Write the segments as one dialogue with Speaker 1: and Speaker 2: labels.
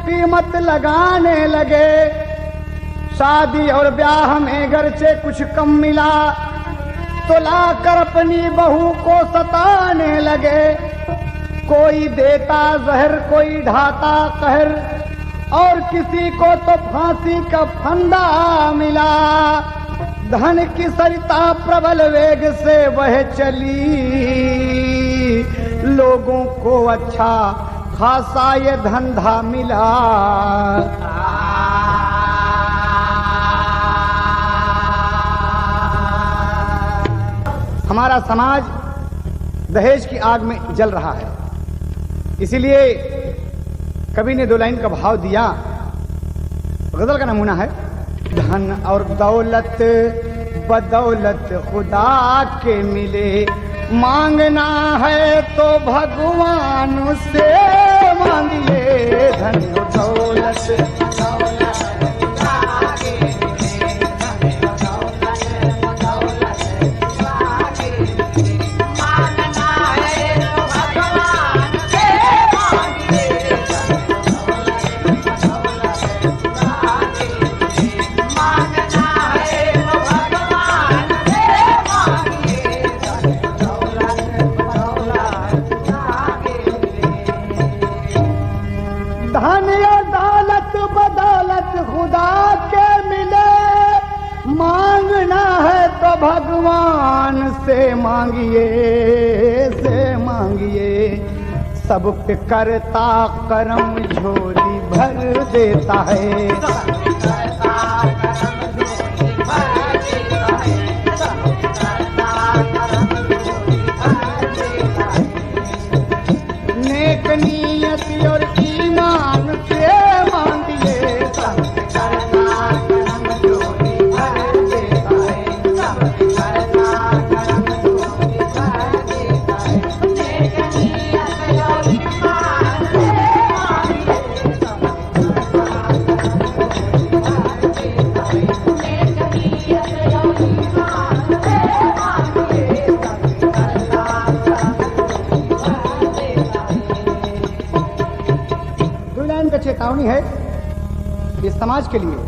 Speaker 1: कीमत लगाने लगे। शादी और ब्याह में घरचे कुछ कम मिला तो लाकर अपनी बहू को सताने लगे। कोई देता जहर, कोई ढाता कहर, और किसी को तो फांसी का फंदा मिला। धन की सरिता प्रबल वेग से वह चली, लोगों को अच्छा खासा ये धंधा मिला। हमारा समाज दहेज की आग में जल रहा है। इसीलिए कवि ने 2 लाइन का भाव दिया। गजल का नमूना है, धन और दौलत बदौलत खुदा के मिले, मांगना है तो भगवान से मांगिए। धन और दौलत भगवान से मांगिए। सब पे करता करम झोली भर देता है। नेक नियत और ईमान से मांगिए। चेतावनी है इस समाज के लिए।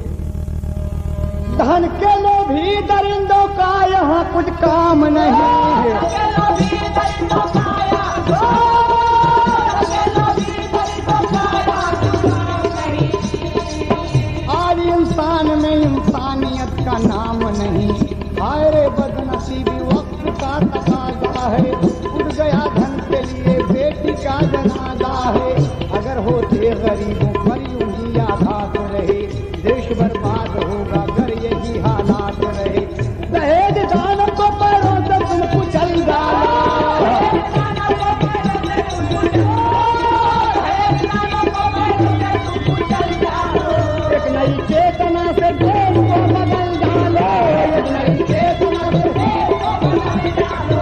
Speaker 1: धन के लोभी दरिंदों का यहाँ कुछ काम नहीं है। आज इंसान में इंसानियत का नाम नहीं। हाय रे बदनसीबी वक्त का तकाजा है। उड़ गया धन के लिए बेटी का जनाजा है। अगर होते गरीबों पर यूं ही आघात रहे, देश बर्बाद होगा अगर यही हालात रहे। दहेज दान को पैरों से तुम कुचल डाला। एक नई चेतना से देश को बदल डालो। एक नई चेतना से देश को बदल डालो।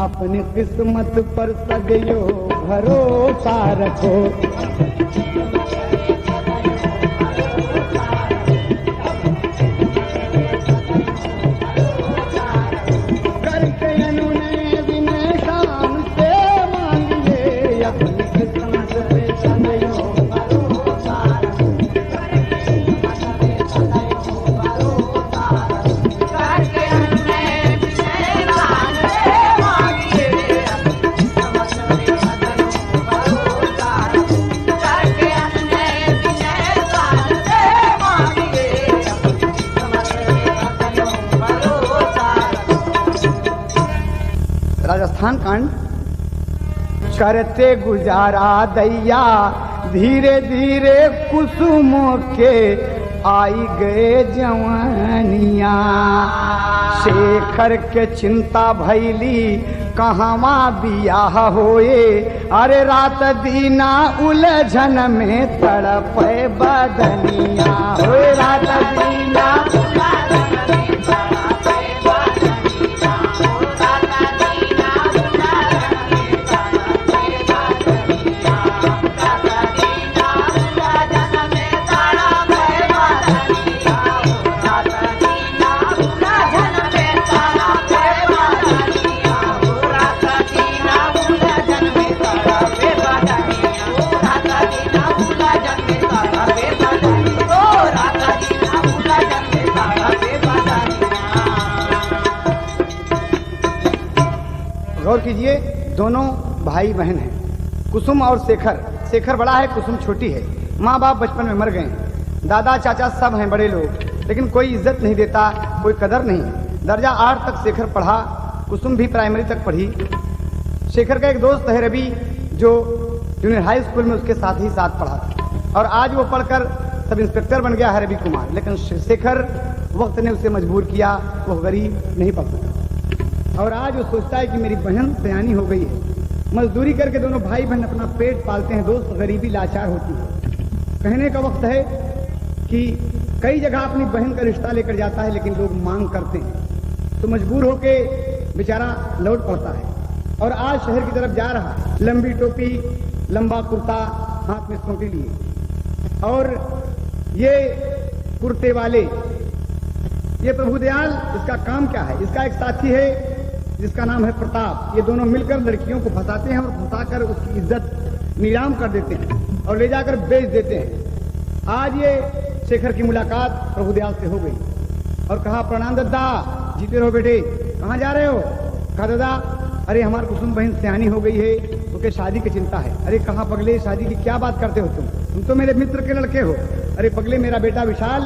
Speaker 1: अपनी किस्मत पर सदैव भरोसा रखो। करके अनुनय विनय शान से मांगिए। अपनी किस्मत पे सदैव भरोसा रखो। राजस्थान कांड। करते गुजारा दैया धीरे धीरे कुसुमों के आई गए जवानिया। शेखर के चिंता भैली कहवा बियाह होए। अरे रात दीना उलझन में तड़पे बदनिया। होए रात दीना लीजिए, दोनों भाई बहन हैं, कुसुम और शेखर। शेखर बड़ा है, कुसुम छोटी है। माँ बाप बचपन में मर गए, दादा चाचा सब हैं बड़े लोग, लेकिन कोई इज्जत नहीं देता, कोई कदर नहीं। दर्जा 8 तक शेखर पढ़ा, कुसुम भी प्राइमरी तक पढ़ी। शेखर का एक दोस्त है रवि, जो जूनियर हाई स्कूल में उसके साथ ही साथ पढ़ा था, और आज वो पढ़कर सब इंस्पेक्टर बन गया है रवि कुमार। लेकिन शेखर वक्त ने उसे मजबूर किया, वो गरीब नहीं पढ़ सका, और आज वो सोचता है कि मेरी बहन सयानी हो गई है। मजदूरी करके दोनों भाई बहन अपना पेट पालते हैं। दोस्त, गरीबी लाचार होती है। कहने का वक्त है कि कई जगह अपनी बहन का रिश्ता लेकर जाता है, लेकिन लोग मांग करते हैं, तो मजबूर होके बेचारा लौट पड़ता है। और आज शहर की तरफ जा रहा, लंबी टोपी, लंबा कुर्ता, हाथ में सोटी लिए, और ये कुर्ते वाले, ये प्रभुदयाल, इसका काम क्या है? इसका एक साथी है जिसका नाम है प्रताप। ये दोनों मिलकर लड़कियों को फंसाते हैं और फंसाकर उसकी इज्जत नीलाम कर देते हैं और ले जाकर बेच देते हैं। आज ये शेखर की मुलाकात प्रभुदयाल से हो गई और कहा, प्रणाम दादा, जीते रहो बेटे, कहाँ जा रहे हो? कहा, दादा अरे हमारी कुसुम बहन सयानी हो गई है, तो शादी की चिंता है। अरे कहाँ पगले, शादी की क्या बात करते हो तुम तो मेरे मित्र के लड़के हो। अरे पगले, मेरा बेटा विशाल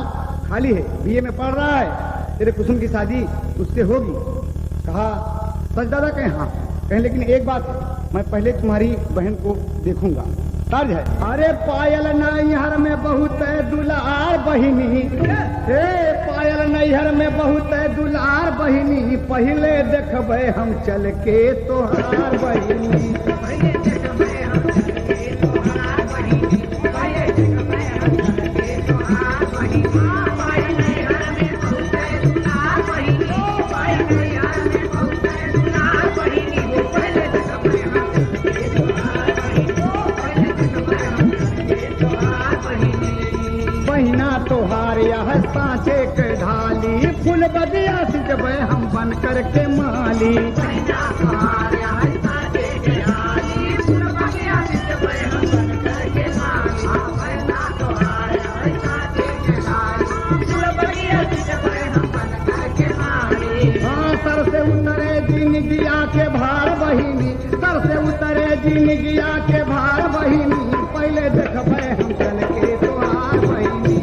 Speaker 1: खाली है, बीए में पढ़ रहा है, तेरे कुसुम की शादी उससे होगी। कहा, सच दादा? कहें हाँ। कहें लेकिन एक बात है, मैं पहले तुम्हारी बहन को देखूंगा। तर्ज है, अरे पायल नैहर में बहुत है दुलार बहिनी, हे पायल नैहर में बहुत है दुलार बहिनी, पहले देखबे हम चल के तोहार बहिनी। तोहार यह सांचे के ढाली, फूल बगिया सिंचबे हम बन करके माली। हाँ, सर से उतरे दिन गिया के भार बहिनी, सर से उतरे दिन गिया के भार बहिनी, पहले देखबे हम चल के तोहार बहिनी।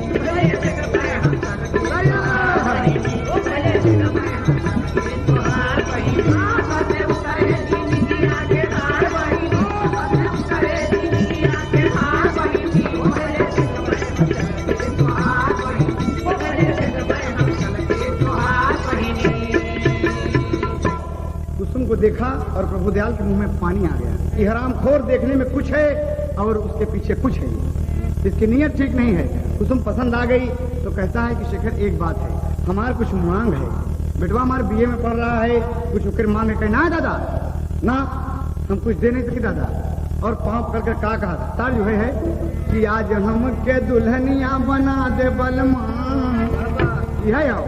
Speaker 1: को देखा और प्रभुदयाल के मुंह में पानी आ गया कि हरामखोर देखने में कुछ है और उसके पीछे कुछ है, इसकी नीयत ठीक नहीं है। कुसुम पसंद आ गई तो कहता है कि शेखर एक बात है, हमार कुछ मांग है, बेटवा हमारे बीए में पढ़ रहा है, कुछ उकर मांग है। कहना है दादा ना, हम कुछ दे नहीं सके दादा। और पाँव पकड़ कर का कहा था, जो है कि आज हम के दुल्हनिया बना दे बलमा, यह आओ।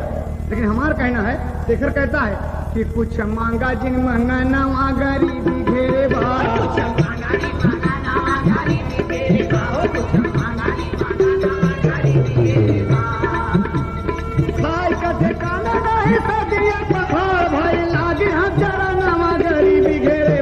Speaker 1: लेकिन हमारा कहना है, शेखर कहता है कि कुछ मांगा जिन महंगा नवा गरीबी घेरे भाई का ठिकाना नहीं सदिया पहाड़ भाई लागे हम जरा नवा गरीबी घेरे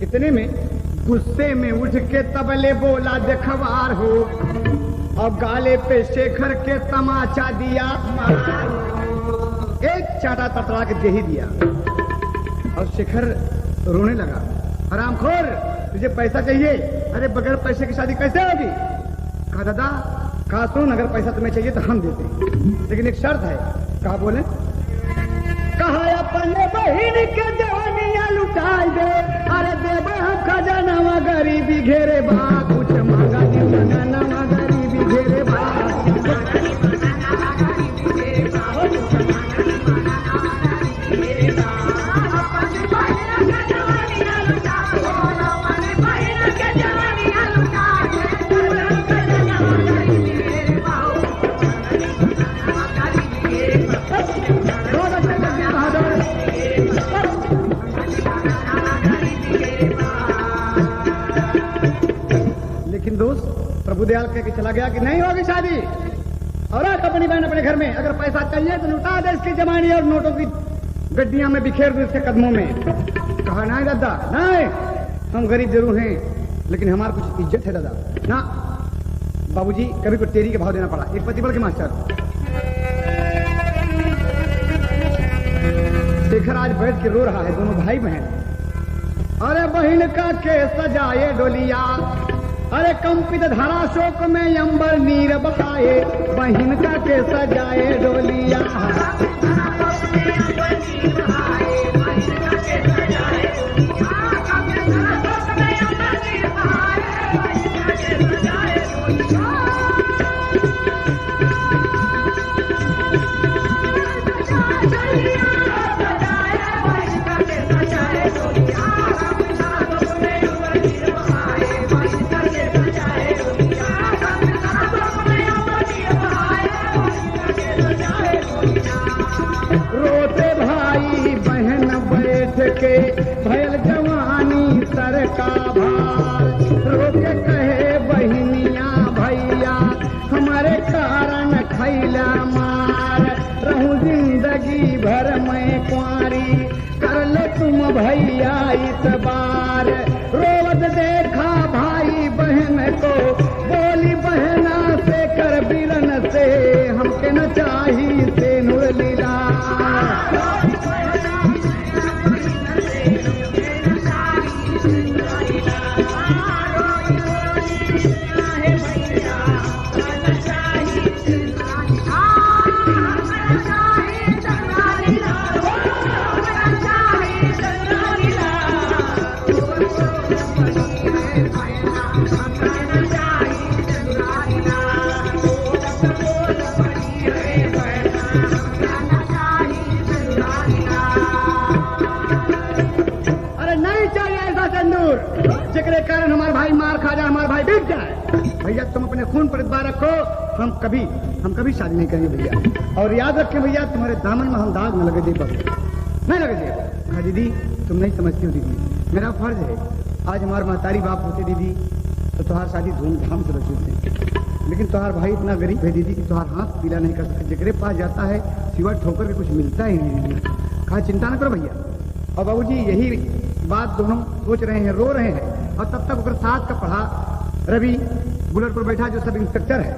Speaker 1: इतने में गुस्से में उठ के तबले बोला देखवार हो, और गाले पे शेखर के तमाचा दिया, एक चाटा तटरा के दे ही दिया। और शेखर रोने लगा, हरामखोर तुझे पैसा चाहिए? अरे बगैर पैसे की शादी कैसे होगी? कहा दादा, कहा सुन, अगर पैसा तुम्हें चाहिए तो हम देते, लेकिन एक शर्त है। कहा बोले? कहा अपने बहिन के जवानिया लुटाई दे, अरे देवे हम खजाना गरीबी घेरे बा, कुछ मांगा नवा गरीबी घेरे बा। प्रभुदयाल कह के चला गया कि नहीं होगी शादी, और अपनी बहन अपने घर में, अगर पैसा चाहिए तो लुटा दे इसकी जमानी और नोटों की गड्डियां में बिखेर दे इसके कदमों में। कहा नहीं दादा नहीं, हम गरीब जरूर हैं लेकिन हमारा कुछ इज्जत है दादा ना। बाबूजी कभी को तेरी के भाव देना पड़ा। एक प्रतिबल के मास्टर शेखर आज बैठ के रो रहा है, दोनों भाई बहन। अरे बहन का के सजाए डोलिया, अरे कंपित धारा शोक में अंबर नीर बहाए, बहन का के सजाए डोलिया। के भयल जवानी सर का भार, रोके कहे बहनिया भैया हमारे कारण खैला मार, रहूं जिंदगी भर मैं कुंवारी कर ले तुम भैया इस बार। रोवत देखा भाई बहन को, बोली बहना से कर बिरन से हमके न चाही से नूर लीला। जिसके कारण हमारे भाई मार खा जाए, हमारे भाई बिक जाए। भैया तुम अपने खून पर इतबार रखो, हम कभी शादी नहीं करेंगे भैया। और याद रखें भैया तुम्हारे दामन में हम दाग न लगे दे पाओगे, नहीं लगे दे। हाँ दीदी तुम नहीं समझती हो दीदी, मेरा फर्ज है। आज हमारे महतारी बाप होते दीदी तो तुम्हारी शादी धूमधाम से रखी होते, लेकिन तुम्हार भाई इतना गरीब है दीदी कि तुम्हार हाथ पीला नहीं कर सकते। जिगरे पास जाता है सिवा ठोकर के कुछ मिलता ही नहीं। कहा चिंता न करो भैया। और बाबूजी यही बात दोनों सोच रहे हैं, रो रहे हैं। और तब तक उधर साथ का पढ़ा रवि बुलेट पर बैठा जो सब इंस्पेक्टर है,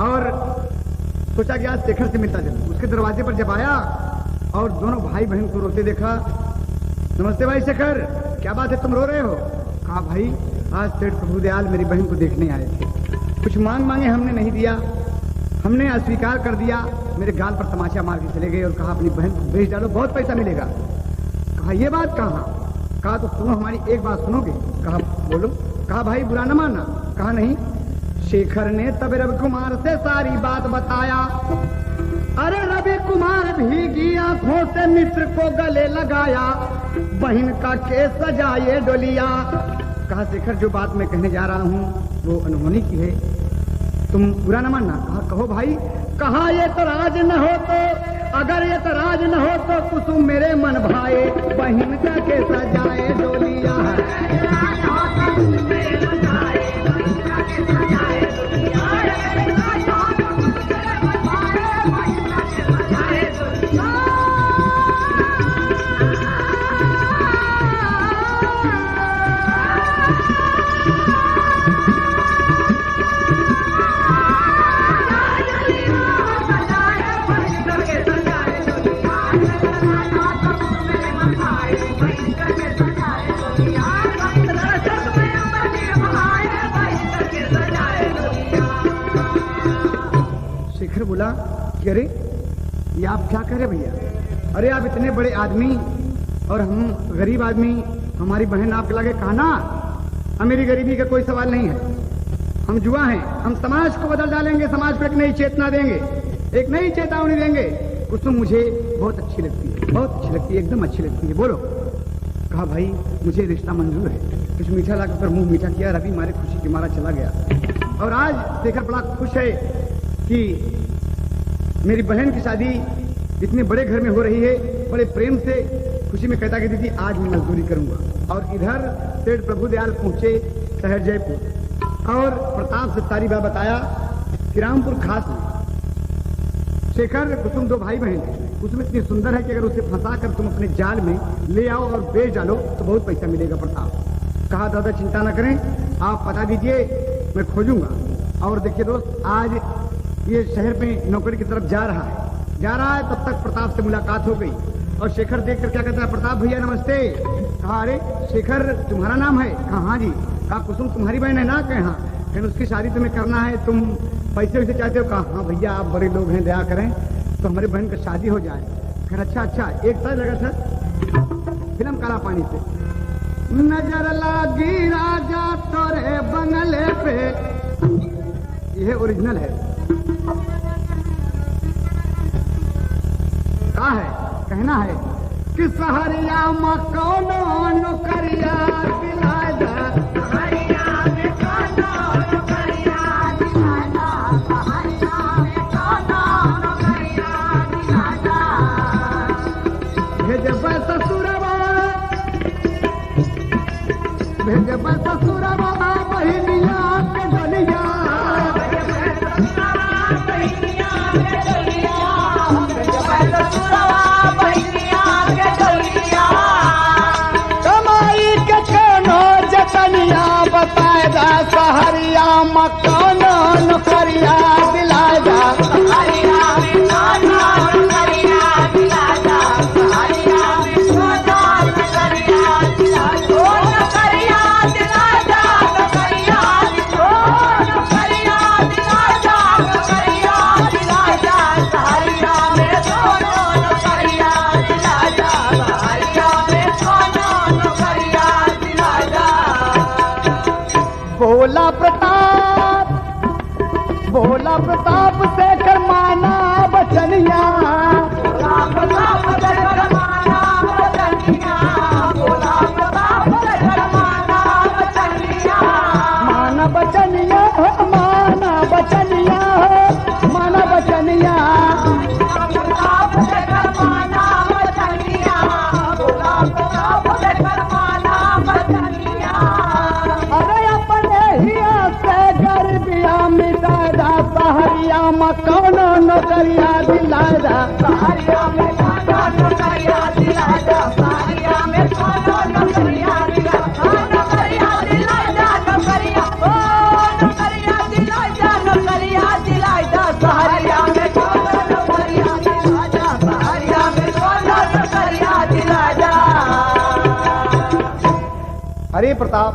Speaker 1: और सोचा कि आज शेखर से मिलता चलूं। उसके दरवाजे पर जब आया और दोनों भाई बहन को रोते देखा। नमस्ते भाई शेखर, क्या बात है तुम रो रहे हो? कहा भाई आज सेठ प्रभुदयाल मेरी बहन को देखने आए थे, कुछ मांगे हमने नहीं दिया, हमने अस्वीकार कर दिया। मेरे गाल पर तमाचा मार के चले गए और कहा अपनी बहन को बेच डालो, बहुत पैसा मिलेगा। कहा ये बात कहा? कहा तो तुम हमारी एक बात सुनोगे? कहा बोलो। कहा भाई बुरा न मानना। कहा नहीं। शेखर ने तब रवि कुमार से सारी बात बताया। अरे रवि कुमार भीगी आंखों से मित्र को गले लगाया, बहन का केस सजाए डोलिया। कहा शेखर जो बात मैं कहने जा रहा हूँ वो अनहोनी की है, तुम बुरा न मानना। कहा कहो भाई। कहा ये तो राज न हो तो, अगर ये तो राज न हो तो कुसुम मेरे मन भाए, बहन का के सजाए डोलिया। शेखर बोला कि अरे ये आप क्या कह रहे भैया? अरे आप इतने बड़े आदमी और हम गरीब आदमी, हमारी बहन आपके लागे कहा ना। मेरी गरीबी का कोई सवाल नहीं है, हम जुआ हैं, हम समाज को बदल डालेंगे, समाज को एक नई चेतना देंगे, एक नई चेतावनी देंगे। कुसुम मुझे बहुत अच्छी लगती है, बहुत अच्छी लगती है, एकदम अच्छी लगती है, बोलो। कहा भाई मुझे रिश्ता मंजूर है। कुछ मीठा लाकर पर मुंह मीठा किया, रवि मारे खुशी के मारा चला गया। और आज शेखर बड़ा खुश है कि मेरी बहन की शादी इतने बड़े घर में हो रही है। बड़े प्रेम से खुशी में कहता कि दीदी आज मैं मजदूरी करूंगा। और इधर सेठ प्रभुदयाल पहुंचे शहर जयपुर। और प्रताप से सारी बात बताया कि रामपुर खास में शेखर कुसुम दो भाई बहन थे। कुसुम इतनी सुंदर है कि अगर उसे फंसा कर तुम अपने जाल में ले आओ और बेच डालो तो बहुत पैसा मिलेगा। प्रताप कहा दादा चिंता न करें, आप बता दीजिए मैं खोजूंगा। और देखिए दोस्त, आज ये शहर में नौकरी की तरफ जा रहा है, तब तक प्रताप से मुलाकात हो गई और शेखर देखकर क्या कहता है, प्रताप भैया नमस्ते। कहा अरे शेखर तुम्हारा नाम है? कहा हाँ जी। कहा कुसुम तुम्हारी बहन है ना? कहे हाँ। फिर उसकी शादी तुम्हें करना है, तुम पैसे वैसे चाहते हो? कहा हाँ भैया आप बड़े लोग हैं, दया करें तो हमारी बहन की शादी हो जाए। फिर अच्छा एक साल लगा था फिल्म काला पानी से, नजर लागी राजा तोरे बंगले पे, यह ओरिजिनल है। कहा है कहना है कि सहरिया मकौनो नौकरिया दिलाजा, भेजब ससुरवा बहिनिया के डलिया, कमाई के कोनो जतनिया बताए दा, सहरिया मकानो नौकरिया दिलाए दा, भोला प्रताप से करमाना बचनिया, माना बचनिया हो, माना बचनिया हो, माना बचनिया, अरे अपने हिया से गरीबिया मिटादा, सहरिया मकानो नौकरिया दिलादा, सहरिया में कोनो नौकरिया दिलादा, सहरिया में कोनो नौकरिया दिलादा, नौकरिया दिलादा, नौकरिया ओ नौकरिया दिलादा, नौकरिया दिलादा, सहरिया में कोनो नौकरिया दिलादा, सहरिया में कोनो नौकरिया दिलादा। अरे प्रताप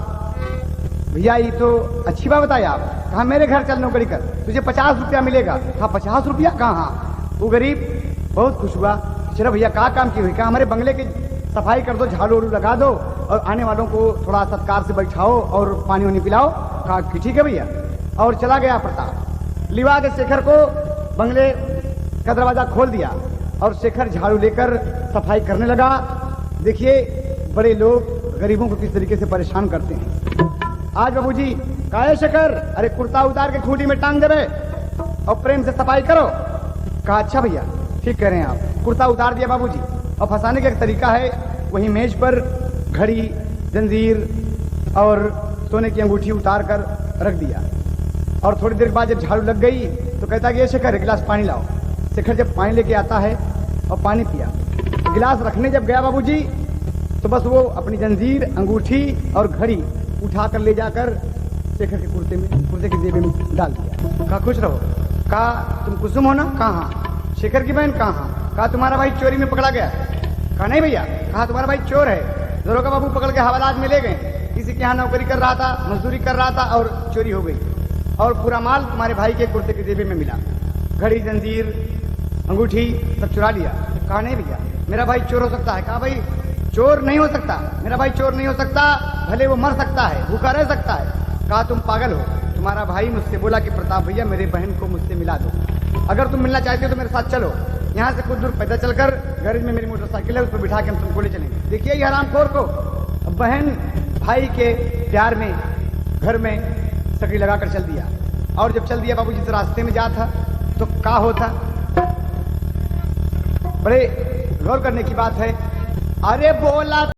Speaker 1: भैया ये तो अच्छी बात बताई आप। कहा मेरे घर चल नौकरी कर, तुझे 50 रुपया मिलेगा। कहा 50 रुपया? कहा वो गरीब बहुत खुश हुआ। चलो भैया क्या काम की हुई? कहा हमारे बंगले की सफाई कर दो, झाड़ू वाड़ू लगा दो और आने वालों को थोड़ा सत्कार से बैठाओ और पानी वानी पिलाओ। कहा कि ठीक है भैया। और चला गया प्रताप। लिवा के शेखर को बंगले का दरवाजा खोल दिया और शेखर झाड़ू लेकर सफाई करने लगा। देखिए बड़े लोग गरीबों को किस तरीके से परेशान करते हैं। आज बाबूजी काहे शेखर? अरे कुर्ता उतार के खूंटी में टांग दे और प्रेम से सफाई करो। कहा अच्छा भैया ठीक कह रहे हैं आप। कुर्ता उतार दिया बाबूजी और फंसाने का एक तरीका है, वहीं मेज पर घड़ी, जंजीर और सोने की अंगूठी उतार कर रख दिया। और थोड़ी देर बाद जब झाड़ू लग गई तो कहता कि ये शेखर एक गिलास पानी लाओ। शेखर जब पानी लेके आता है और पानी पिया, गिलास रखने जब गया बाबूजी तो बस वो अपनी जंजीर, अंगूठी और घड़ी उठाकर ले जाकर शेखर के कुर्ते की जेब में डाल दिया। कहा खुश रहो। कहा तुम कुसुम हो ना? कहा हाँ। शेखर की बहन? कहा कहा तुम्हारा भाई चोरी में पकड़ा गया? कहा नहीं भैया। कहा तुम्हारा भाई चोर है, दरोगा बाबू पकड़ के हवालात में ले गए, किसी के यहाँ नौकरी कर रहा था, मजदूरी कर रहा था और चोरी हो गई और पूरा माल तुम्हारे भाई के कुर्ते की जेब में मिला, घड़ी, जंजीर, अंगूठी सब चुरा लिया। कहा नहीं भैया मेरा भाई चोर हो सकता है। कहा भाई चोर नहीं हो सकता, मेरा भाई चोर नहीं हो सकता, भले वो मर सकता है, भूखा रह सकता है। कहा तुम पागल हो, तुम्हारा भाई मुझसे बोला कि प्रताप भैया मेरे बहन को मुझसे मिला दो, अगर तुम मिलना चाहते हो तो मेरे साथ चलो। यहाँ से कुछ दूर पैदल चलकर गैरेज में मेरी मोटरसाइकिल है, उस पर बिठा के हम तुमको ले चलेंगे। देखिए ये हरामखोर को बहन भाई के प्यार में घर में सकड़ी लगाकर चल दिया। और जब चल दिया बाबू जिस रास्ते में जा था तो क्या होता, बड़े गौर करने की बात है। अरे बोला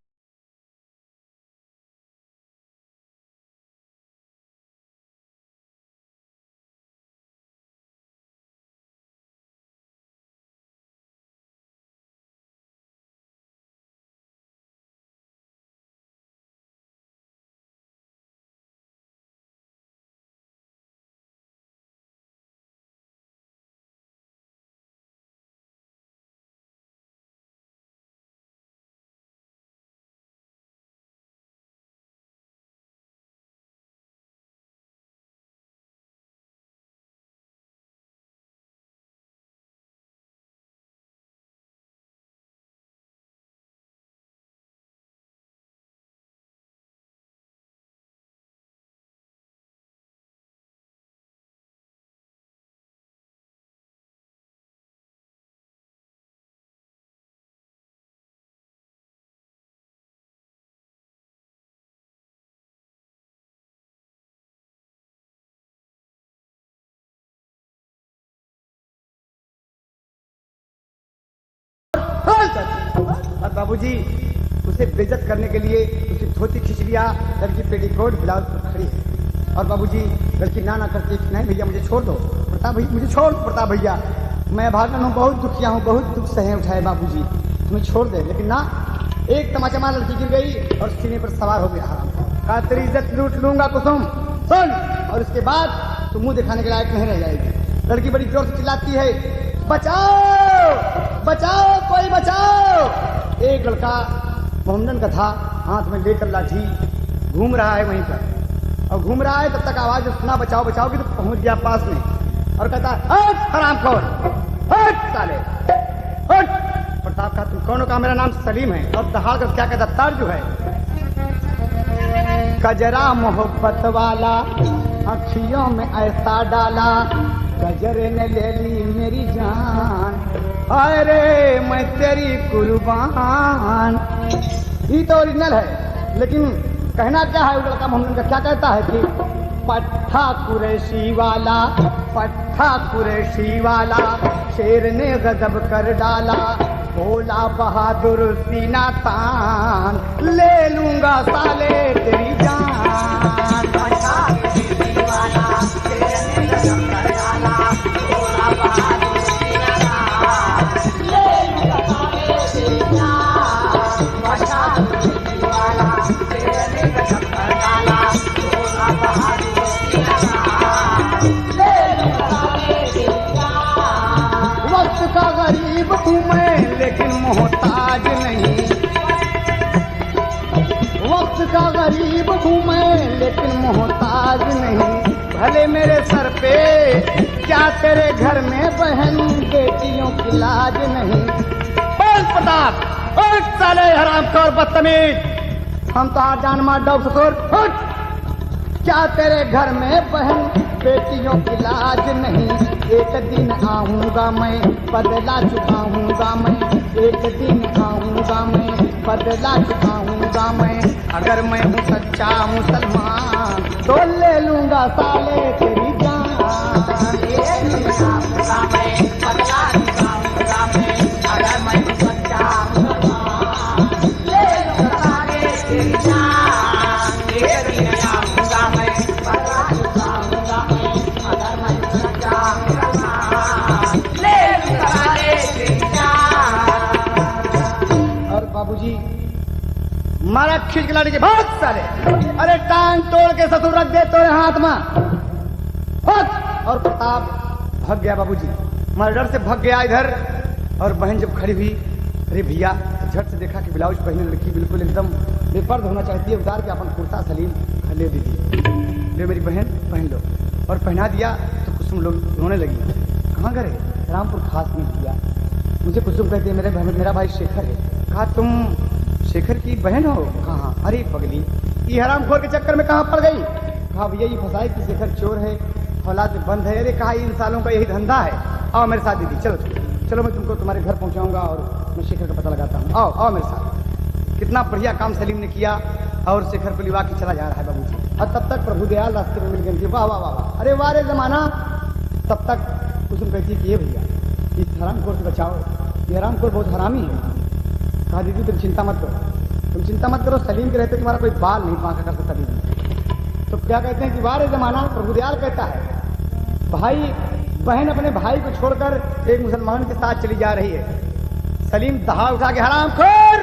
Speaker 1: और बाबूजी उसे बेइज्जत करने के लिए उसकी धोती खींच लिया। लड़की पेटीकोट ब्लाउज पर खड़ी है और बाबूजी लड़की ना करती नहीं भैया मुझे छोड़ दो, प्रताप भैया मुझे छोड़, प्रताप भैया मैं भागन हूँ, बहुत दुखिया हूँ, बहुत दुख सहे उठाए बाबूजी, तुम्हें छोड़ दे। लेकिन ना, एक तमाचा मार लड़की गिर गई और सीने पर सवार हो गया। कहा तेरी इज्जत लूट लूंगा कुसुम, सुन, और इसके बाद तू मुंह दिखाने के लायक नहीं रह जाएगी। लड़की बड़ी जोर से चिल्लाती है, बचाओ बचाओ कोई बचाओ। एक लड़का मोहम्मदन का था, हाथ में लेकर लाठी घूम रहा है वहीं पर, और घूम रहा है तब तक आवाज सुना बचाओ बचाओ की, तो पहुंच गया पास में और कहता हट हरामखोर, हट साले हट। प्रताप का तुम कौन हो? का मेरा नाम सलीम है। और दहाड़ कर क्या कहता, तर्ज है, कजरा मोहब्बत वाला अखियों में ऐसा डाला, गजरे ने ले ली मेरी जान, अरे मैं तेरी कुर्बान। ये तो ओरिजिनल है, लेकिन कहना क्या है लड़का मोहम्मद का, क्या कहता है कि पट्ठा कुरैशी वाला, पट्ठा कुरैशी वाला, शेर ने गजब कर डाला, बोला बहादुर सीना तान, ले लूंगा साले तेरी जान। पट्ठा कुरैशी वाला, शेर ने गजब कर डाला, बोला बहादुर सीना तान, ले लूंगा साले तेरी जान। पट्ठा कुरैशी वाला, शेर ने गजब कर डाला, बोला बहादुर सीना तान, ले लूंगा साले तेरी जान। वक्त का गरीब हूँ मैं लेकिन मोहताज नहीं, वक्त का गरीब हूँ मैं लेकिन मोहताज नहीं, भले मेरे सर पे क्या तेरे घर में बहन बेटियों की लाज नहीं। बोल प्रताप, उठ साले हरामखोर बदतमीज, हम तो आज जान मार डॉग ससुर, उठ। क्या तेरे घर में बहन बेटियों की लाज नहीं, एक दिन आऊंगा मैं बदला चुकाऊंगा मैं, एक दिन आऊंगा मैं बदला चुकाऊंगा मैं, अगर मैं हूँ सच्चा मुसलमान तो ले लूंगा साले तेरी जान। एक दिन आऊंगा मैं बदला चुकाऊंगा मैं, अगर मैं हूँ सच्चा मुसलमान ले लूंगा साले तेरी जान। एक दिन आऊंगा मैं बदला चुकाऊंगा मैं, अगर मैं हूँ सच्चा मुसलमान ले लूंगा साले तेरी जान। और बाबूजी मारा खींच के लाठी के भाग साले, अरे टांग तोड़ के ससुर रख दे तोरे हाथ में, भाग। और प्रताप भाग गया बाबूजी, मारे डर से भाग गया इधर। और बहन जब खड़ी हुई, अरे भैया, झट से देखा कि ब्लाउज पहने लड़की बिल्कुल एकदम बेपर्द होना चाहती है, उतार के अपन कुर्ता सलीम ले दीजिए, ले मेरी बहन पहन लो। और पहना दिया तो कुसुम लोग रोने लगी, कहाँ गए? रामपुर खास में भैया। मुझे कुसुम कहती है मेरा भाई शेखर है। कहा तुम शेखर की बहन हो? कहाँ? अरे पगली, ये हरामखोर के चक्कर में कहाँ पड़ गई? कहा भैया ये फंसाए कि शेखर चोर है, औलाद में बंद है। अरे कहा इन सालों का यही धंधा है, आओ मेरे साथ दीदी, चलो चलो मैं तुमको तुम्हारे घर पहुंचाऊंगा और मैं शेखर का पता लगाता हूँ, आओ आओ मेरे साथ। कितना बढ़िया काम सलीम ने किया और शेखर को लिवा के चला जा रहा है बाबूजी। और तब तक प्रभु दयाल रास्ते में मिल गए थे, वाह वाह वाह वाह, अरे वाह रे जमाना। तब तक कुसुम कहती कि ये भैया इस हरामखोर से बचाओ, ये हरामखोर बहुत हरामी है। कहा दीदी तुम चिंता मत करो, तुम चिंता मत करो, सलीम के रहते तुम्हारा कोई बाल नहीं बांका कर सकता दीदी। तो क्या कहते हैं कि वाह रे जमाना, प्रभु दयाल कहता है भाई बहन अपने भाई को छोड़कर एक मुसलमान के साथ चली जा रही है। सलीम दहाड़ उठा के हरामखोर,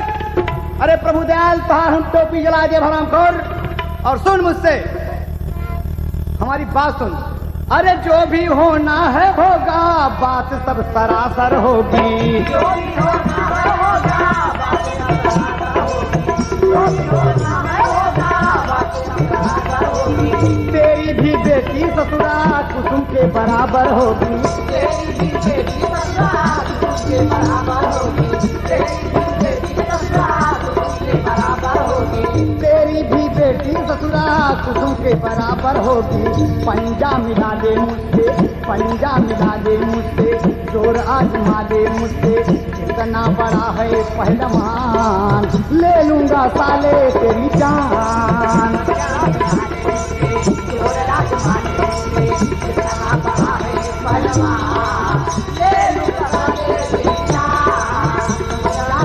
Speaker 1: अरे प्रभु दयाल तुहार हम टोपी जला दे हरामखोर। और सुन मुझसे, हमारी बात सुन, अरे जो भी होना है होगा, बात सब सरासर होगी। जो भी होना है होगा, बात सब सरासर होगी। जो भी होना है होगा, बात सब सरासर होगी। तेरी भी बेटी ससुरा कुसुम के बराबर होगी। तेरी भी बेटी ससुरा कुसुम के बराबर होगी। तेरी भी बेटी ससुरा कुसुम के बराबर होगी। तेरी भी बेटी ससुरा कुसुम के बराबर होगी। पंजा मिला दे मुझसे, पंजा मिला दे मुझसे, जोर आजमा दे मुझसे, इतना बड़ा है पहलवान, ले लूंगा साले तेरी जान। जोर आजमा दे मुझसे, इतना बड़ा है पहलवान, ले लूंगा साले तेरी जान।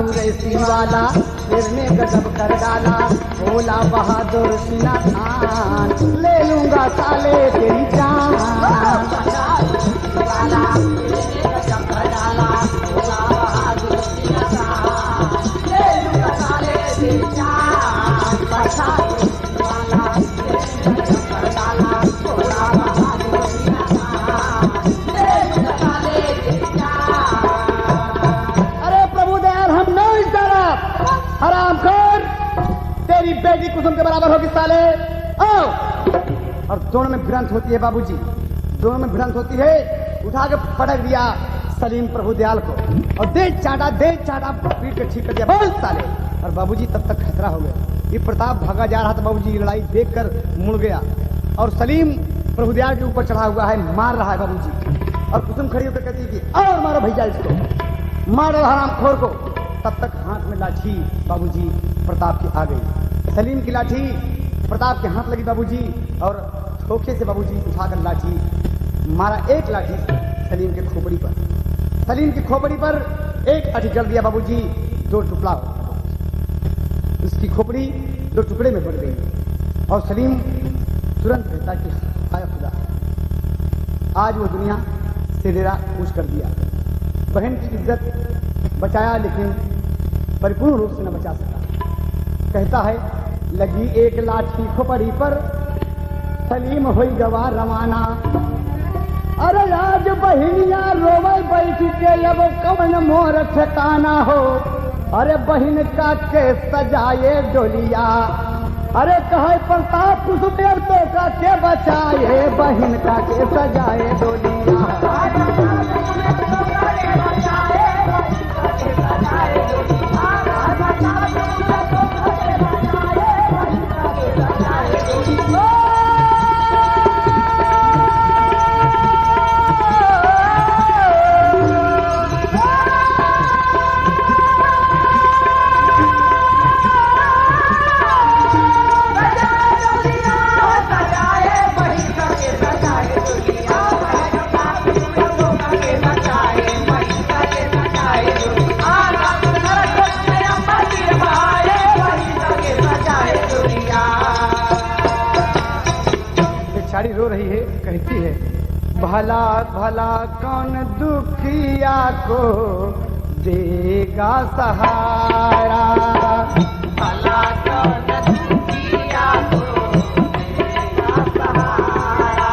Speaker 1: कुरैशी वाला फिर ने गजब कर डाला, भोला बहादुर सीना थान, ले लूंगा साले तेरी जान। तेरी बेटी कुसुम के बराबर होगी साले, आओ। और दोनों में भिड़ंत होती है बाबूजी, दोनों में भिड़ंत होती है। उठा के पटक दिया सलीम प्रभुदयाल को और दे चाटा पीट के ठीक कर दिया, बोल साले। और बाबूजी तब तक खतरा हो गया। ये प्रताप भागा जा रहा था, बाबूजी लड़ाई देखकर मुड़ गया और सलीम प्रभुदयाल के ऊपर चढ़ा हुआ है, मार रहा है बाबूजी। और कुसुम खड़ी होकर कहती है कि और मारो भैया इसको, मारो हरामखोर को। तब तक हाथ में लाठी बाबूजी प्रताप की आ गई। सलीम की लाठी प्रताप के हाथ लगी बाबूजी और धोखे से बाबूजी उठाकर लाठी मारा, एक लाठी सलीम के खोपड़ी पर, सलीम की खोपड़ी पर एक लाठी जल दिया बाबूजी, दो टुकड़ा, उसकी खोपड़ी दो टुकड़े में बढ़ गई। और सलीम तुरंत कहता कि हाय खुदा, आज वो दुनिया से डेरा पूछ कर दिया। बहन की इज्जत बचाया लेकिन परिपूर्ण रूप से न बचा सका। कहता है लगी एक लाठी खोपड़ी पर, सलीम हुई गवा रवाना। अरे आज बहिनिया रोवे बैठ के, अब कवन मोर ठिकाना हो। अरे बहिन का के सजाए डोलिया, अरे कहे प्रताप कुसुम तो का के बचाए, बहिन का के सजाए डोलिया। रो रही है, कहती है भला भला कौन दुखिया को देगा सहारा, भला कौन दुखिया को देगा सहारा,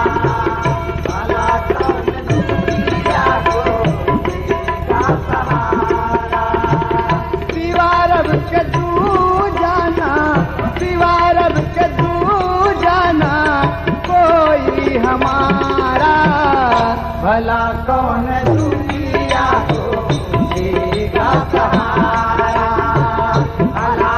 Speaker 1: भला कौन दुखिया को देगा सहारा। सिवा रब के तू जाना, सिवा रब के तू जाना कोई हमारा, भला कौन दुनिया को देगा सहारा, भला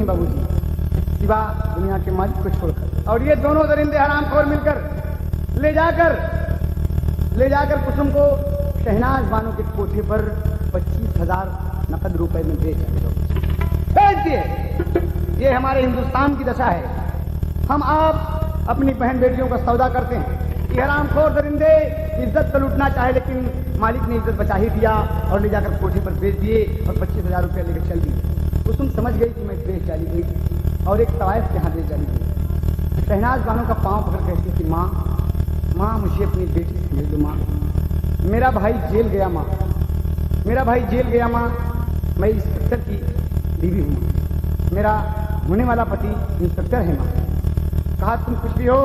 Speaker 1: बाबूजी, सिवा दुनिया के मालिक को छोड़कर। और ये दोनों दरिंदे हरामखोर मिलकर ले जाकर कुसुम को शहनाज बानो के कोठे पर 25,000 नकद रुपए में बेच दिए। ये हमारे हिंदुस्तान की दशा है। हम आप अपनी बहन बेटियों का सौदा करते हैं। ये हरामखोर दरिंदे इज्जत तो लूटना चाहे, लेकिन मालिक ने इज्जत बचा ही दिया और ले जाकर कोठे पर बेच दिए और 25,000 रुपये लेकर चल दिए। कुसुम समझ गई कि मैं देश डाली गई और एक तवायफ के यहाँ देश डाली गई। शहनाज बानो का पांव पकड़ कहती थी, माँ मुझे अपनी बेटी से मिल दो। माँ मेरा भाई जेल गया, माँ मेरा भाई जेल गया। माँ मैं इंस्पेक्टर की बीवी हूँ, मेरा होने वाला पति इंस्पेक्टर है। माँ कहा तुम कुछ भी हो,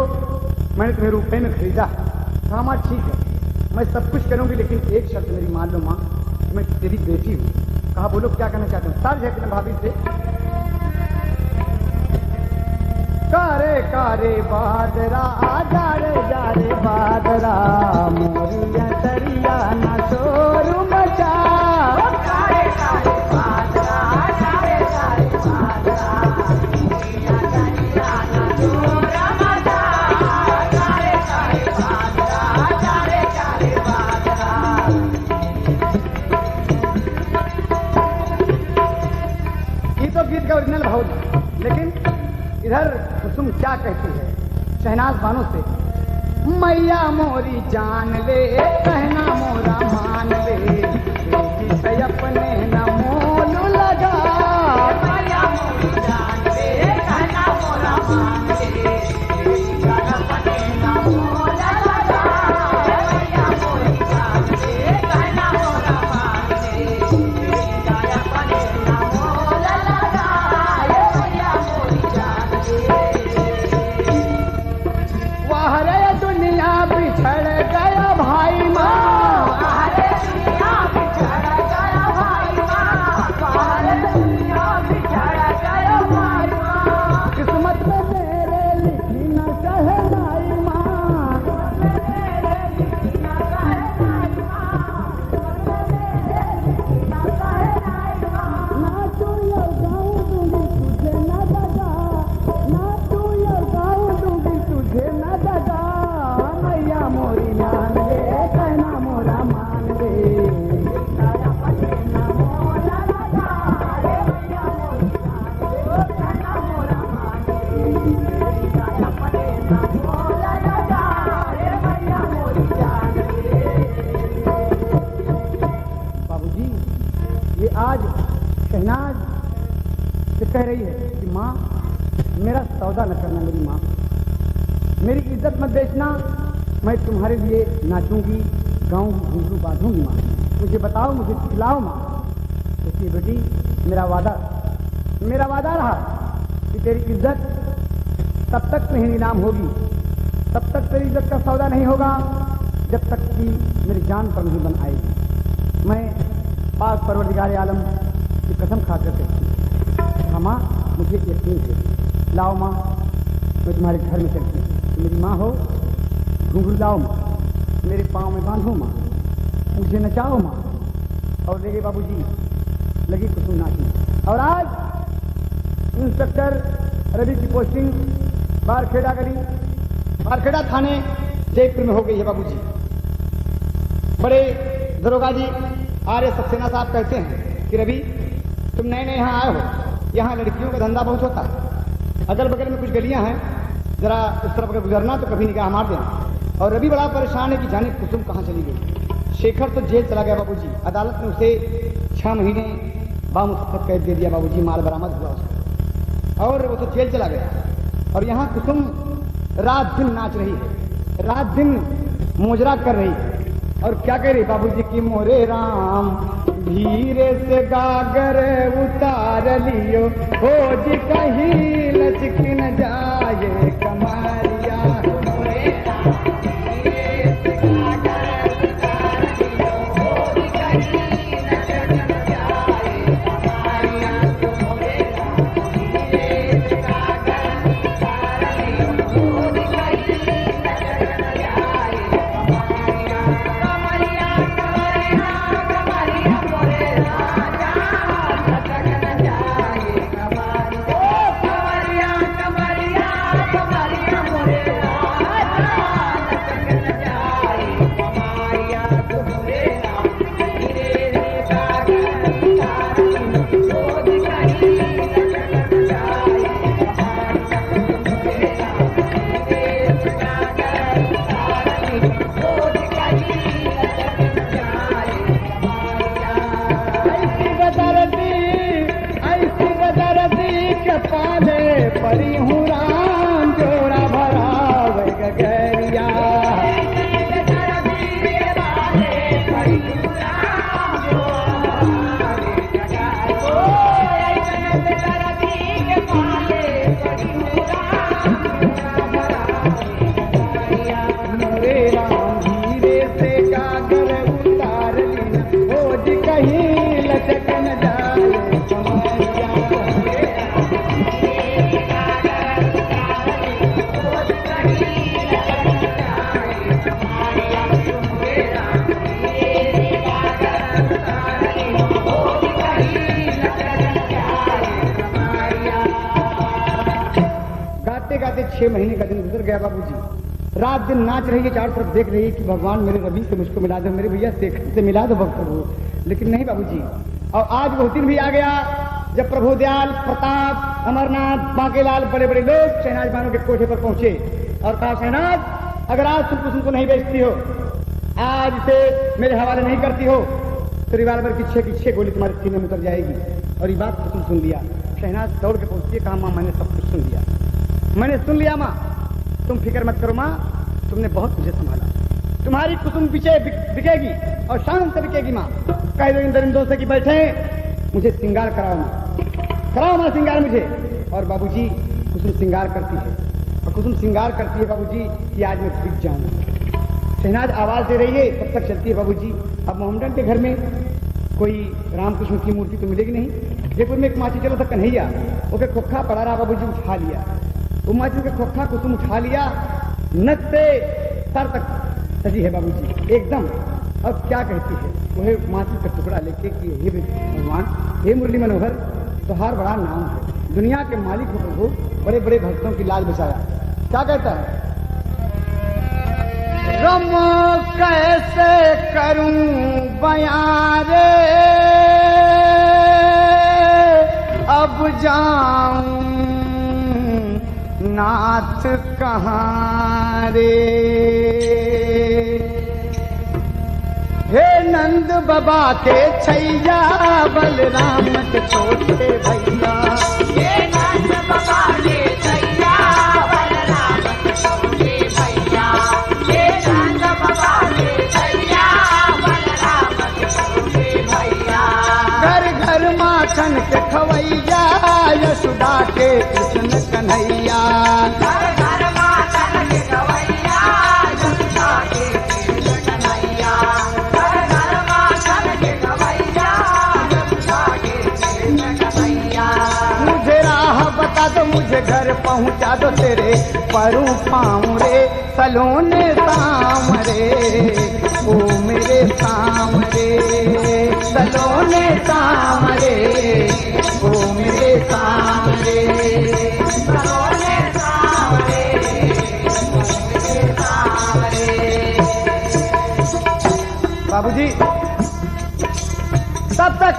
Speaker 1: मैंने तुम्हें रुपए में खरीदा। कहा माँ ठीक है, मैं सब कुछ करूँगी, लेकिन एक शर्त मेरी मान लो माँ, मैं तेरी बेटी हूँ। कहा बोलो क्या करना चाहते हो। साल है भाभी से कारे बादरा जारे बादरा मोरिया दरिया ना शोर मचा। कारे बादरा जारे बादरा मोरिया दरिया ना शोर मचा। कारे बादरा जारे बादरा। ये तो गीत का ओरिजिनल भाव था, लेकिन इधर कुसुम क्या कहती है शहनाज बानो से, मैया मोरी जान ले कहना मोरा मान ले, बेटी से अपने न मोल लगा। मैया मोरी जान ले कहना मोरा मान ले, बेटी से अपने न मोल लगा। मैया मोरी जान ले कहना मोरा मान ले, बेटी से अपने न मोल लगा। मैया मोरी जान वाहरे दुनिया बिछड़ गया भाई माँ, वाहरे दुनिया बिछड़ गया भाई माँ, वाहरे दुनिया बिछड़ गया भाई माँ। किस्मत में मेरे लिखी न कहनाई माँ, मेरे लिखी न कहनाई माँ, लिखी न कहनाई माँ। ना तू ये गाँव दूंगी तुझे न दगा, ना तू ये गाँव दूंगी तुझे न दगा। मैया मोरी मान ले कहना मोरा मान ले, अपने न मोला लगा। मैया मोरी मान ले कहना मोरा मान ले, अपने न मोला लगा। मैया मोरी जान ले। बाबूजी ये आज शहनाज से कह रही है कि माँ मेरा सौदा न करना, मेरी माँ मेरी इज्जत मत बेचना, मैं तुम्हारे लिए नाचूंगी गाऊंगी घुंघरू बांधूंगी। माँ मुझे बताओ, मुझे खिलाओ माँ। देखिए बेटी मेरा वादा रहा कि तेरी इज्जत तब तक नहीं नीलाम होगी, तब तक तेरी इज्जत का सौदा नहीं होगा जब तक कि मेरी जान पर नहीं बन आएगी। मैं पाक परवरदिगार आलम की कसम खा कर कहती हूँ, माँ मुझे यकीन है, लाओ माँ मैं तुम्हारे घर में चलती हूँ। मेरी माँ हो, घुंघरू लाओ माँ, मेरे पाँव में बांधो माँ, मुझे नचाओ माँ। और लगे बाबूजी लगी कुसुम नाचने। और आज इंस्पेक्टर रवि की पोस्टिंग बारखेड़ा थाने जयपुर में हो गई है बाबूजी। बड़े दरोगा जी आर्य सक्सेना साहब कहते हैं कि रवि तुम नए नए यहाँ आए हो, यहाँ लड़कियों का धंधा बहुत होता है, अगल बगल में कुछ गलियां हैं, जरा उस तरफ अगर गुजरना तो कभी निगाह मार देना। और रवि बड़ा परेशान है कि जाने कुसुम कहाँ चली गई। शेखर तो जेल चला गया बाबूजी, अदालत ने उसे 6 महीने बामुख्तत कैद दे दिया बाबूजी, माल बरामद हुआ उसका और वो तो जेल चला गया। और यहाँ कुसुम रात दिन नाच रही है, रात दिन मोजरा कर रही है। और क्या कह रही बाबूजी की मोरे राम धीरे से गागर उतार लियो, हो जी कहीं लचक न जाए कमारिया। मोरे राम धीरे से गागर उतार लियो, हो जी कहीं लचक न जाए कमारिया। मोरे राम धीरे से गागर उतार लियो, हो जी कहीं लचक न जाए कमारिया। कमरिया मोरे राजा लचक न जाए कमारिया। गाते गाते 6 महीने का दिन गुजर गया बाबूजी। रात दिन नाच रही है, चारों तरफ देख रही है कि भगवान मेरे रवि से मुझको मिला दो, मेरे भैया शेखर से मिला दो भक्त प्रभु। लेकिन नहीं बाबूजी। और आज वो दिन भी आ गया जब प्रभु दयाल, प्रताप, अमरनाथ, बांकेलाल, बड़े बड़े लोग शहनाज बानो के कोठे पर पहुंचे और कहा, शहनाज अगर आज तुम कुसुम को नहीं बेचती हो, आज से मेरे हवाले नहीं करती हो, तो रिवाल्वर की 6 गोली तुम्हारे सीने में उतर जाएगी। और ये बात कुसुम सुन लिया। शहनाज दौड़ के पहुंची, कहा माँ मैंने सब कुछ सुन लिया, मैंने सुन लिया माँ, तुम फिक्र मत करो माँ, तुमने बहुत मुझे संभाला, तुम्हारी कुसुम पीछे बिकेगी और शान से बिकेगी माँ। कह दो इन दरिंदों से कि बैठे, मुझे श्रृंगार कराओ माँ, कराओ माँ श्रृंगार मुझे। और बाबूजी कुसुम श्रृंगार करती है, और कुसुम श्रृंगार करती है बाबूजी कि आज मैं बिक जाऊंगा। शहनाज आवाज दे रही है, तब तक चलती है बाबूजी। अब मोहम्मदन के घर में कोई रामकृष्ण की मूर्ति तो मिलेगी नहीं। जयपुर में एक माची चला था कन्हैया, ओके खोखा पड़ा रहा, बाबूजी उठा लिया वो माची के खोखा, कुसुम उठा लिया, नक से सर तक सजी है बाबूजी एकदम। अब क्या कहती है, वह माची का टुकड़ा लेके कि हे भगवान, हे मुरली मनोहर, तुहार बड़ा नाम है, दुनिया के मालिक हो प्रभु, बड़े बड़े भक्तों की लाज बचाया। क्या कहता है, रम कैसे करूं बयां रे, अब जाऊं नाथ कहाँ रे। हे नंद बाबा के छैया, बलराम के छोटे भैया,
Speaker 2: हे नंद बाबा के छैया, बलराम के छोटे भैया, हे नंद बाबा के छैया, बलराम के छोटे भैया।
Speaker 1: घर घर माखन के खवैया, यशोदा के कृष्ण कन्हैया,
Speaker 2: घर घर माखन के खवैया, यशोदा के कृष्ण कन्हैया, घर घर माखन के खवैया, यशोदा के कृष्ण कन्हैया।
Speaker 1: मुझे राह बता दो, मुझे घर पहुंचा दो, तेरे परू पाऊं रे, सलोने साम रे, ओ मेरे साम रे, सलोने साम रे, ओ मेरे साम रे,
Speaker 2: सलोने साम रे, ओ मेरे साम रे।
Speaker 1: बाबूजी तब तक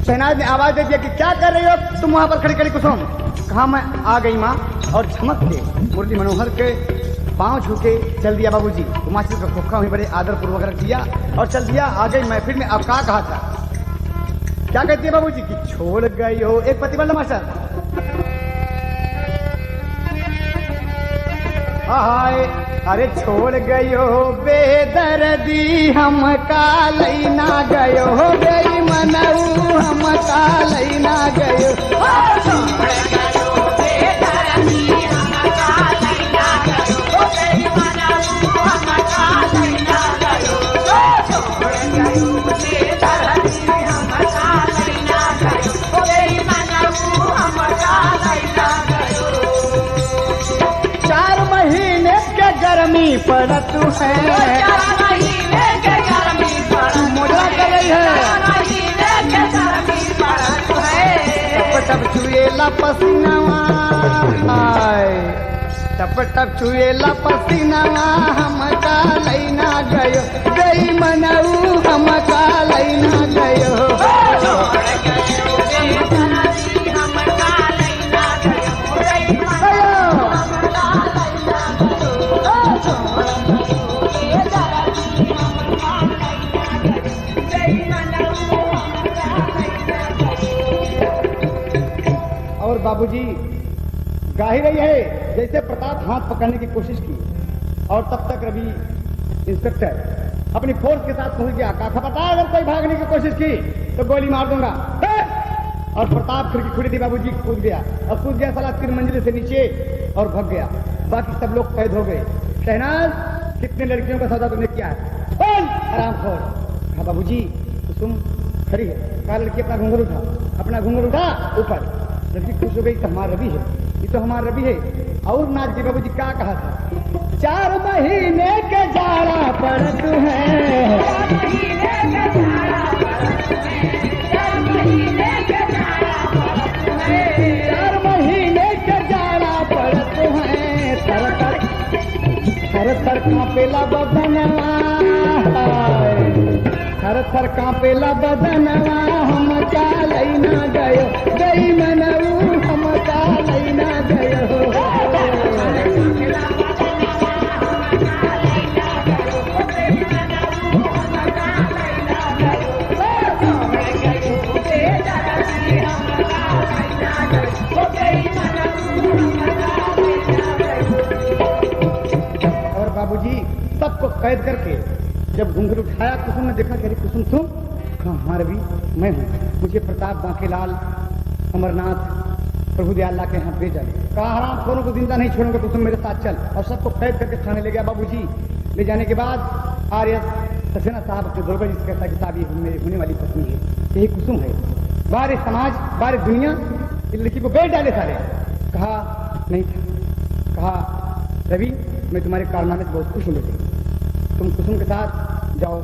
Speaker 1: शहनाज ने आवाज दे दिया कि क्या कर रही हो तुम वहां पर खड़ी खड़ी कुसुम। कहा मैं आ गई माँ, और झमक के मुरली मनोहर के पांव छू के चल दिया बाबूजी। तो मास्टर का खोखा वहीं बड़े आदर पूर्वक रख दिया और चल दिया। आ गई महफिल में। अब क्या कहा था, क्या कहती है बाबूजी कि छोड़ गई हो एक प्रतिबंध मास्टर। हाय अरे छोड़ गयो बेदर्दी हम कालई ना गयो, बेईमानऊ हम कालई ना गयो।
Speaker 2: छोड़ गयो बेदर्दी हम कालई ना गयो, बेईमानऊ हम कालई ना गयो। छोड़ गयो बेदर्दी हम कालई ना गयो, बेईमानऊ हम कालई ना गयो।
Speaker 1: 4 महीने के गर्मी पड़त है,
Speaker 2: 4 महीने के गर्मी पड़त
Speaker 1: मोजा कर रही है,
Speaker 2: 4 महीने के गर्मी पड़त है।
Speaker 1: टप टप चुएला पसीनावा, टप टप चुएला पसीनावा हम कालई ना गयो, बेईमानऊ हम कालई ना गयो।
Speaker 2: छोड़ गयो बेदर्दी हम कालई ना गयो, बेईमानऊ हम कालई ना गयो। छोड़ गयो बेदर्दी हम कालई ना गयो, बेईमानऊ हम कालई ना गयो।
Speaker 1: और बाबूजी गा ही रही है जैसे प्रताप हाथ पकड़ने की कोशिश की, और तब तक रवि इंस्पेक्टर अपनी फोर्स के साथ पहुंच गया। कहा पता है अगर कोई भागने की कोशिश की तो गोली मार दूंगा। और प्रताप खिड़की खुली थी, बाबूजी कूद गया और कूद गया साला 3 मंजिल से नीचे और भाग गया। बाकी सब लोग कैद हो गए। शहनाज कितने लड़कियों का सौदा तुमने किया है? आरामखोर। कहा बाबूजी कुसुम खड़ी है। कहा लड़की अपना घूंघर उठा, अपना घूंघर उठा ऊपर। लड़की खुश हो गई तो हमारा रवि है, ये तो हमारा रवि है। और नाथ जी बाबूजी क्या कहा था? 4 महीने के जाड़ा पड़त है, 4 महीने के जाड़ा पड़त है, 4 महीने के जाड़ा पड़त है, 4 महीने के जाड़ा पड़त है। थर थर कांपेला बदनवा, थर थर कांपेला बदनवा, हम चालई ना गयो गई मनऊ, हम चालई ना गयो। और बाबूजी सबको कैद करके जब घूंघट उठाया, कुसुम ने देखा कि अरे कुसुम तुम? हाँ हमारे भी मैं हूँ, मुझे प्रताप बांकेलाल अमरनाथ प्रभु दयाला के यहाँ भेजा। कहा हराम खोरों को जिंदा नहीं छोड़ूंगा, तो तुम मेरे साथ चल। और सबको कैद करके थाने ले गया बाबूजी। ले जाने के बाद आर्य सक्सेना साहब अपने दुर्गा जी से कहता कि साहब ये मेरी होने वाली पत्नी है, यही कुसुम है। बारे समाज बारे दुनिया इस लड़की को बेच डाले सारे। कहा नहीं था, कहा रवि मैं तुम्हारे कारनामे से बहुत खुश हूँ, तुम कुसुम के साथ जाओ,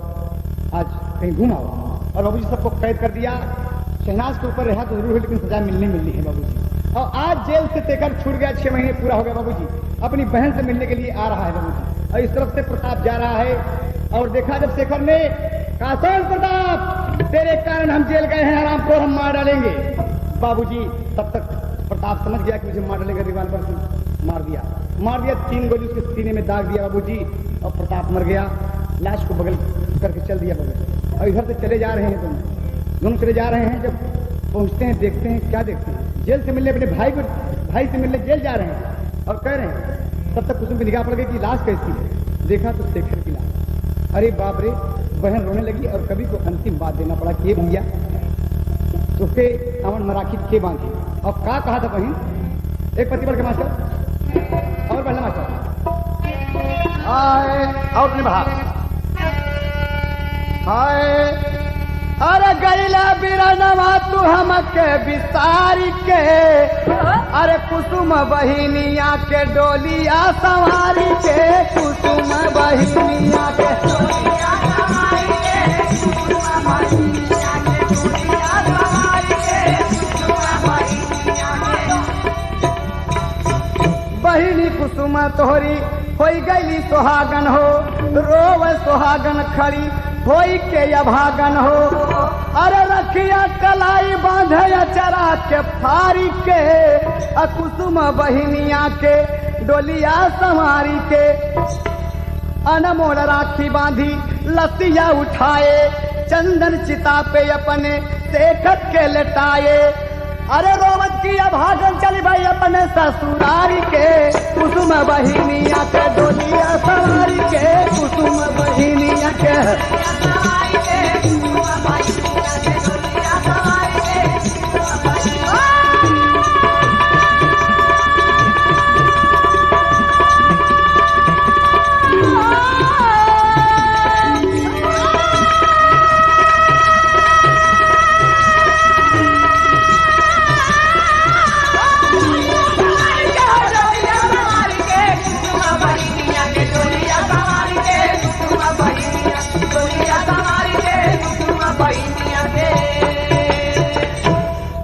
Speaker 1: आज कहीं घूम आओ। और बाबूजी सबको कैद कर दिया। शहनाज के ऊपर रहा तो जरूर है, लेकिन सजा मिलनी है बाबूजी। और आज जेल से शेखर छूट गया, 6 महीने पूरा हो गया बाबूजी। अपनी बहन से मिलने के लिए आ रहा है बाबूजी, और इस तरफ से प्रताप जा रहा है। और देखा जब शेखर ने कहा, सुन प्रताप तेरे कारण हम जेल गए हैं, आराम को हम मार डालेंगे। बाबूजी तब तक प्रताप समझ गया कि मुझे मार डालेगा, रिवाल्वर से मार दिया। 3 गोली उसके सीने में दाग दिया बाबूजी, और प्रताप मर गया। लाश को बगल करके चल दिया बगल। और इधर से चले जा रहे हैं, दोनों चले जा रहे हैं। जब पहुंचते हैं देखते हैं, क्या देखते हैं, जेल से मिलने अपने भाई से मिलने जेल जा रहे हैं। और कह रहे हैं, तब तक कुसुम की निगाह पड़ गई कि लाश कैसी है। देखा तो शेखर की लाश। अरे बाप रे, बहन रोने लगी। और कभी को अंतिम बात देना पड़ा कि भैया उसके अमन मराठी के बांधे। और क्या कहा था बहन? एक पति बढ़ के मास्टर और बढ़ना मास्टर और नहीं बढ़ा। हाय अरे गैला बिरनवा तू हमके बिसारी के, अरे कुसुम बहिनिया के डोलिया सवारी के, कुसुम बहिनिया के डोलिया सवारी के, कुसुम बहिनिया के डोलिया सवारी के, कुसुम बहिनिया के। बहिनी कुसुम तोहरी होई गईली सुहागन हो, रोव सुहागन खड़ी होई के अभागन हो। अरे रखिया कलाई बांधे चरा के फारी के, कुसुम बहिनिया के डोलिया संवारी के। अनमोल राखी बांधी लसिया उठाए, चंदन चिता पे अपने शेखर के लटाए। अरे रोवत की अभागन चली भाई अपने ससुरारी के, कुसुम बहिनिया के डोलिया सवारी के, कुसुम बहिनिया के सवारी के, कुसुम बहिनिया के डोलिया सवारी के।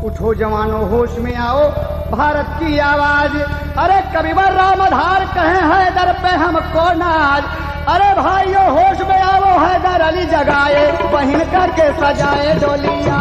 Speaker 1: उठो जवानों होश में आओ, भारत की आवाज। अरे कविवर रामधार कहे हैदर पे हमको नाज। अरे भाइयों होश में आओ, हैदर अली जगाए, बहिन करके सजाए डोलिया।